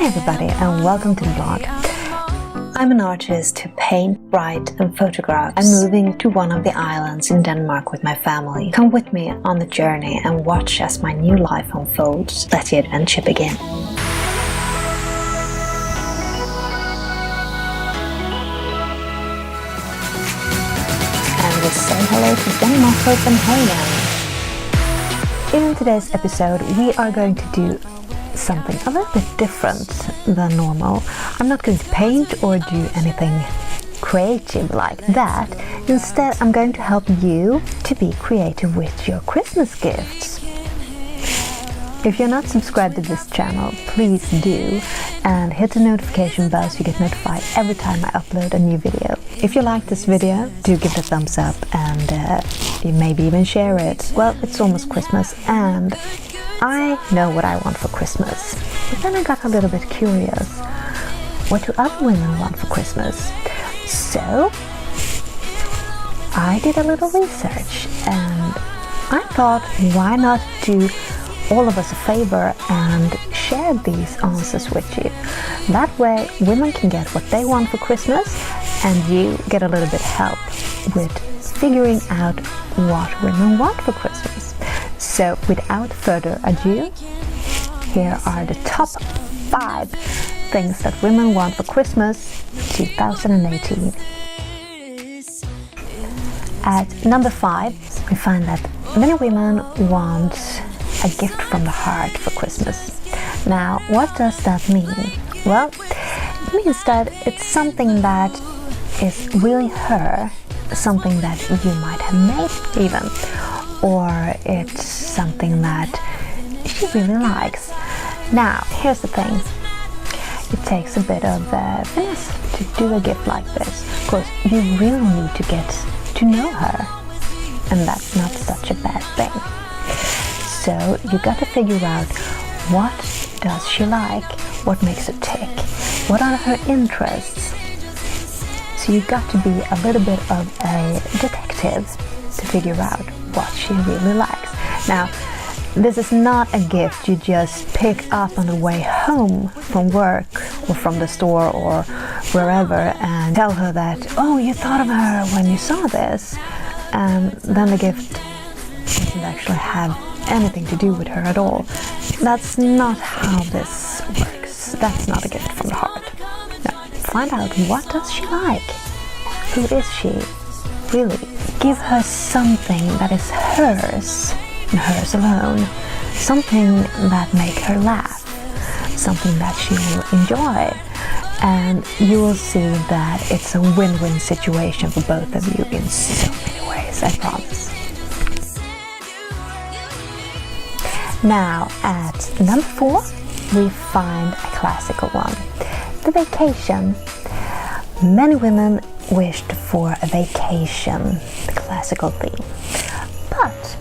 Hi everybody and welcome to the blog. I'm an artist who paint, write and photograph. I'm moving to one of the islands in Denmark with my family. Come with me on the journey and watch as my new life unfolds. Let the adventure begin. And we say hello to Denmark, Copenhagen. In today's episode we are going to do something a little bit different than normal. I'm not going to paint or do anything creative like that. Instead, I'm going to help you to be creative with your Christmas gifts. If you're not subscribed to this channel, please do, and hit the notification bell so you get notified every time I upload a new video. If you like this video, do give it a thumbs up and you maybe even share it. Well, it's almost Christmas and I know what I want for Christmas, but then I got a little bit curious. What do other women want for Christmas? So I did a little research and I thought, why not do all of us a favor and share these answers with you. That way women can get what they want for Christmas and you get a little bit help with figuring out what women want for Christmas. So without further ado, here are the top 5 things that women want for Christmas 2018. At number 5, we find that many women want a gift from the heart for Christmas. Now, what does that mean? Well, it means that it's something that is really her, something that you might have made even, or it's something that she really likes. Now, here's the thing. It takes a bit of finesse to do a gift like this. Of course, you really need to get to know her, and that's not such a bad thing. So you got to figure out, what does she like? What makes her tick? What are her interests? So you got to be a little bit of a detective to figure out what she really likes. Now, this is not a gift you just pick up on the way home from work or from the store or wherever and tell her that, oh, you thought of her when you saw this, and then the gift doesn't actually have anything to do with her at all. That's not how this works. That's not a gift from the heart. No. Find out, what does she like? Who is she? Really, give her something that is hers and hers alone. Something that makes her laugh. Something that she will enjoy. And you will see that it's a win-win situation for both of you in so many ways, I promise. Now, at number 4, we find a classical one. The vacation. Many women wished for a vacation, the classical theme. But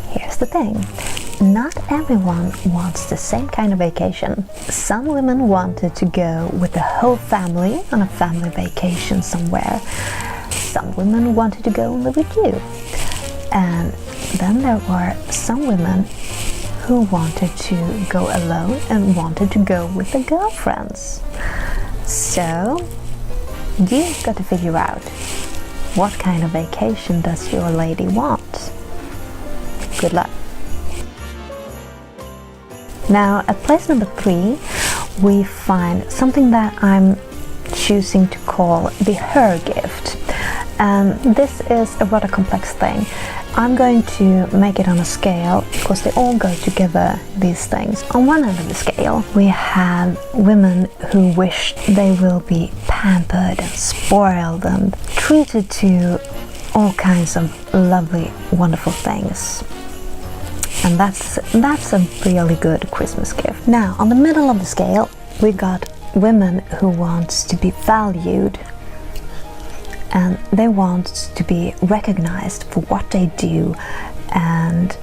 here's the thing. Not everyone wants the same kind of vacation. Some women wanted to go with the whole family on a family vacation somewhere. Some women wanted to go only with you. And then there were some women who wanted to go alone and wanted to go with their girlfriends. So you've got to figure out, what kind of vacation does your lady want? Good luck. Now at place number 3 we find something that I'm choosing to call the her gift. And this is a rather complex thing. I'm going to make it on a scale because they all go together, these things. On one end of the scale we have women who wish they will be pampered and spoiled and treated to all kinds of lovely, wonderful things. And that's a really good Christmas gift. Now, on the middle of the scale we got women who want to be valued. And they want to be recognized for what they do and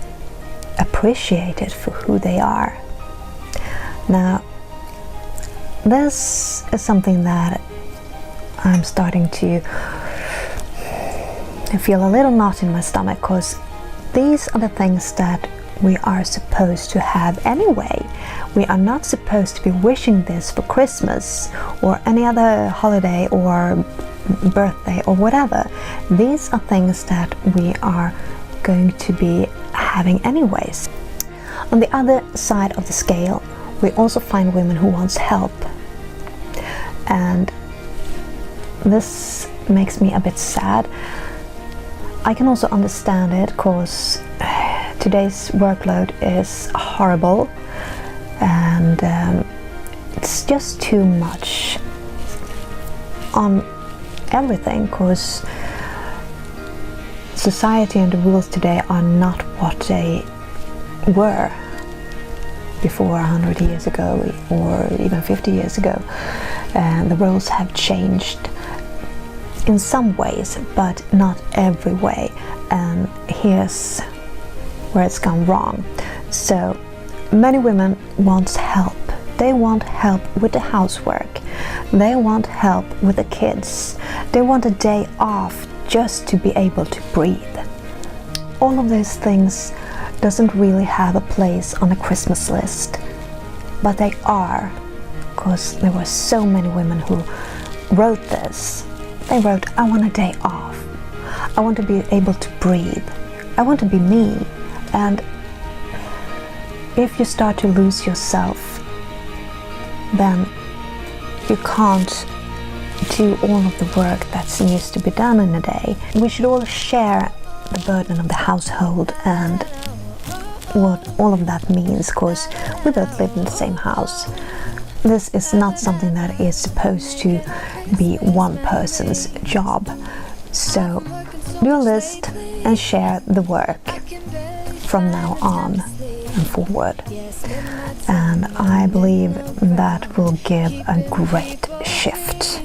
appreciated for who they are. Now, this is something that I'm starting to feel a little knot in my stomach, because these are the things that we are supposed to have anyway. We are not supposed to be wishing this for Christmas or any other holiday or birthday or whatever. These are things that we are going to be having anyways. On the other side of the scale, we also find women who want help. And this makes me a bit sad. I can also understand it because today's workload is horrible, and it's just too much on everything, because society and the rules today are not what they were before 100 years ago or even 50 years ago. And the rules have changed in some ways, but not every way, and here's where it's gone wrong. So many women want help. They want help with the housework, they want help with the kids, they want a day off just to be able to breathe. All of these things doesn't really have a place on a Christmas list, but they are, because there were so many women who wrote this. They wrote, I want a day off, I want to be able to breathe, I want to be me. And if you start to lose yourself, then you can't do all of the work that needs to be done in a day. We should all share the burden of the household and what all of that means, because we both live in the same house. This is not something that is supposed to be one person's job. So do a list and share the work from now on and forward. And I believe that will give a great shift.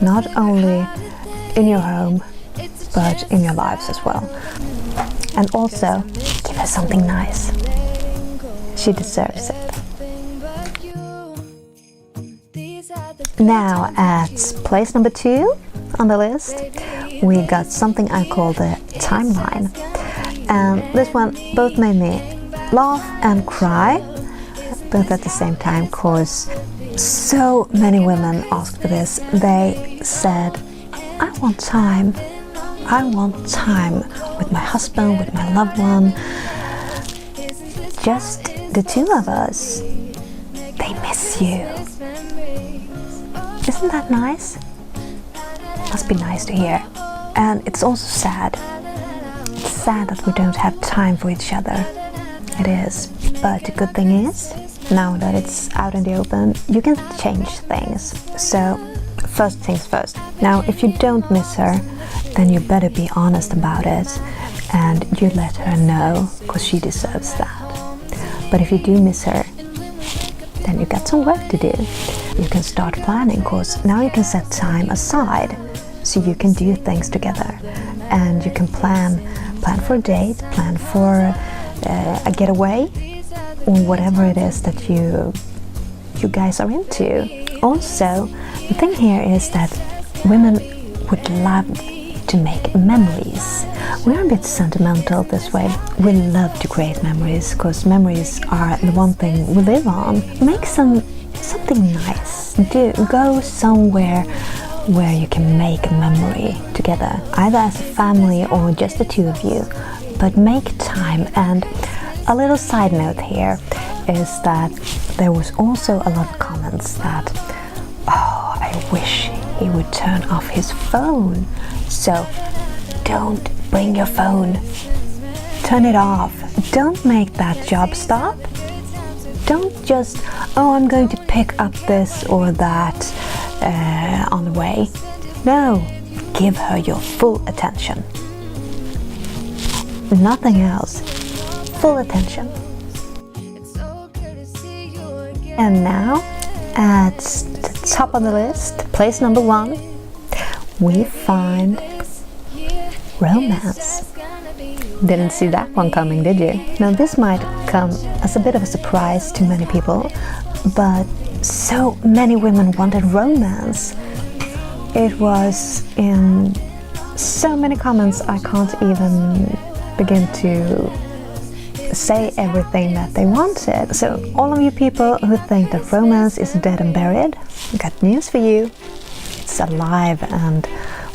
Not only in your home, but in your lives as well. And also, give her something nice. She deserves it. Now at place number 2 on the list, we got something I call the timeline. And this one both made me laugh and cry, both at the same time, because so many women asked for this. They said, I want time. I want time with my husband, with my loved one. Just the two of us. They miss you. Isn't that nice? Must be nice to hear. And it's also sad. It's sad that we don't have time for each other. It is. But the good thing is, now that it's out in the open, you can change things. So, first things first. Now, if you don't miss her, then you better be honest about it and you let her know, because she deserves that. But if you do miss her, then you got some work to do. You can start planning, because now you can set time aside so you can do things together, and you can plan for a date, plan for a getaway, or whatever it is that you guys are into. Also, the thing here is that women would love to make memories. We're a bit sentimental this way. We love to create memories, because memories are the one thing we live on. Make something nice. Go somewhere where you can make a memory together, either as a family or just the two of you. But make time. And a little side note here is that there was also a lot of comments that, oh, I wish he would turn off his phone. So don't bring your phone. Turn it off. Don't make that job stop. Don't just, oh, I'm going to pick up this or that on the way. No, give her your full attention. Nothing else. Full attention. And now, at the top of the list, place number 1, we find romance. Didn't see that one coming, did you? Now this might come as a bit of a surprise to many people, but so many women wanted romance. It was in so many comments I can't even begin to say everything that they wanted. So all of you people who think that romance is dead and buried, got news for you. It's alive and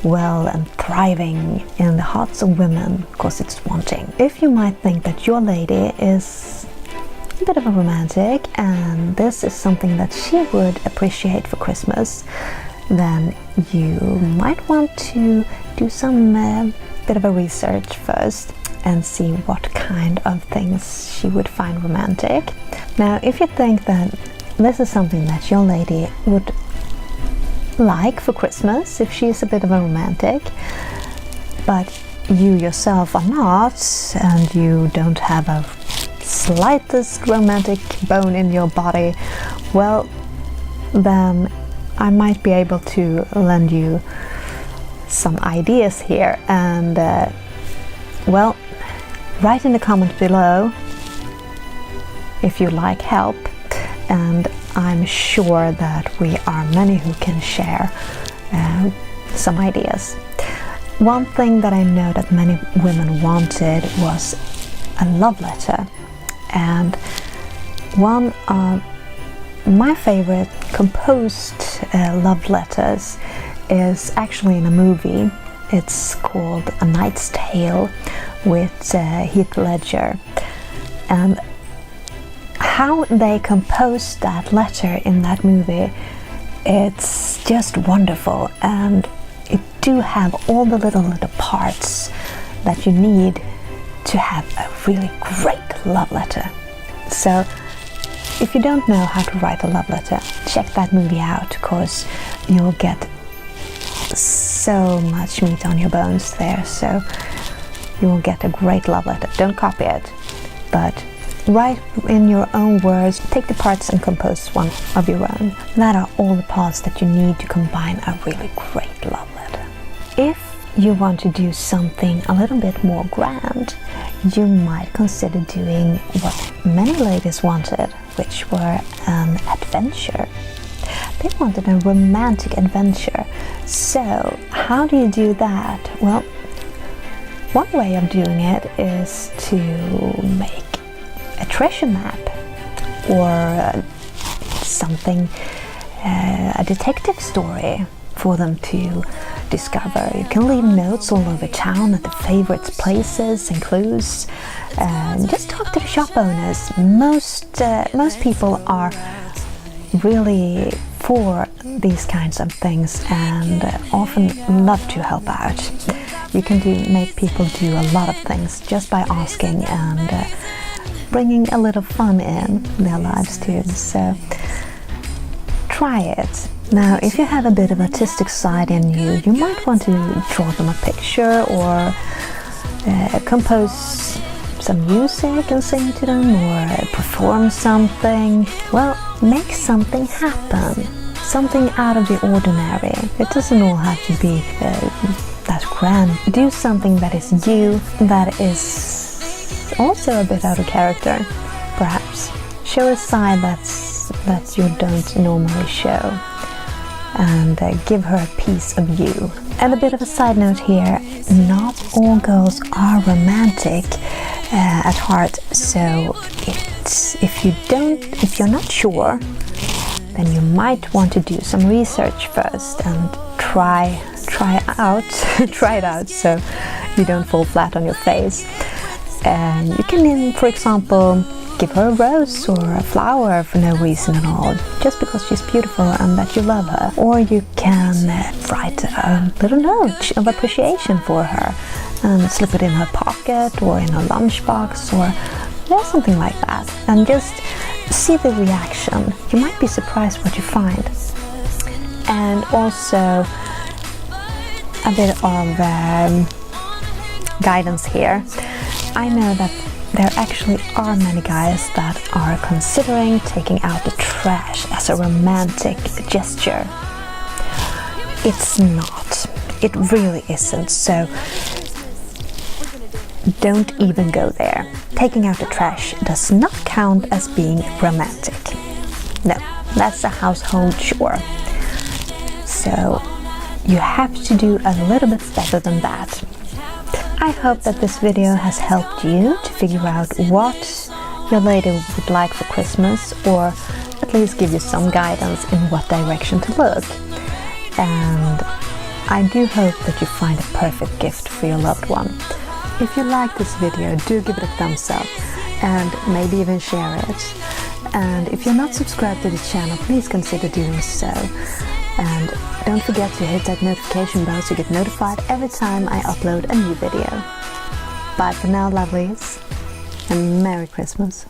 well and thriving in the hearts of women because it's wanting. If you might think that your lady is a bit of a romantic and this is something that she would appreciate for Christmas, then you might want to do some bit of a research first and see what kind of things she would find romantic. Now, if you think that this is something that your lady would like for Christmas, if she's a bit of a romantic, but you yourself are not, and you don't have a slightest romantic bone in your body, well, then I might be able to lend you some ideas here. And well, write in the comments below if you like help, and I'm sure that we are many who can share some ideas. One thing that I know that many women wanted was a love letter, and one of my favorite composed love letters is actually in a movie. It's called A Knight's Tale with Heath Ledger, and how they composed that letter in that movie, it's just wonderful, and it do have all the little parts that you need to have a really great love letter. So if you don't know how to write a love letter, check that movie out, because you'll get so much meat on your bones there. So you will get a great love letter. Don't copy it, but write in your own words. Take the parts and compose one of your own. That are all the parts that you need to combine a really great love letter. If you want to do something a little bit more grand, you might consider doing what many ladies wanted, which were an adventure. They wanted a romantic adventure. So how do you do that? Well, one way of doing it is to make a treasure map, or something, a detective story for them to discover. You can leave notes all over town at the favorite places and clues. Just talk to the shop owners. Most people are really for these kinds of things and often love to help out. You can make people do a lot of things just by asking and bringing a little fun in their lives too. So try it. Now, if you have a bit of artistic side in you, you might want to draw them a picture, or compose some music and sing to them, or perform something. Well, make something happen. Something out of the ordinary. It doesn't all have to be that grand. Do something that is you, that is also a bit out of character, perhaps. Show a side that you don't normally show, and give her a piece of you. And a bit of a side note here, not all girls are romantic at heart, so if you're not sure, then you might want to do some research first and try it out so you don't fall flat on your face. And you can, for example, give her a rose or a flower for no reason at all, just because she's beautiful and that you love her. Or you can write a little note of appreciation for her and slip it in her pocket or in her lunchbox, or something like that, and just see the reaction. You might be surprised what you find. And also a bit of guidance here. I know that there actually are many guys that are considering taking out the trash as a romantic gesture. It's not. It really isn't. So don't even go there. Taking out the trash does not count as being romantic. No, that's a household chore. So you have to do a little bit better than that. I hope that this video has helped you to figure out what your lady would like for Christmas, or at least give you some guidance in what direction to look. And I do hope that you find a perfect gift for your loved one. If you like this video, do give it a thumbs up and maybe even share it. And if you're not subscribed to the channel, please consider doing so. And don't forget to hit that notification bell to get notified every time I upload a new video. Bye for now, lovelies, and Merry Christmas.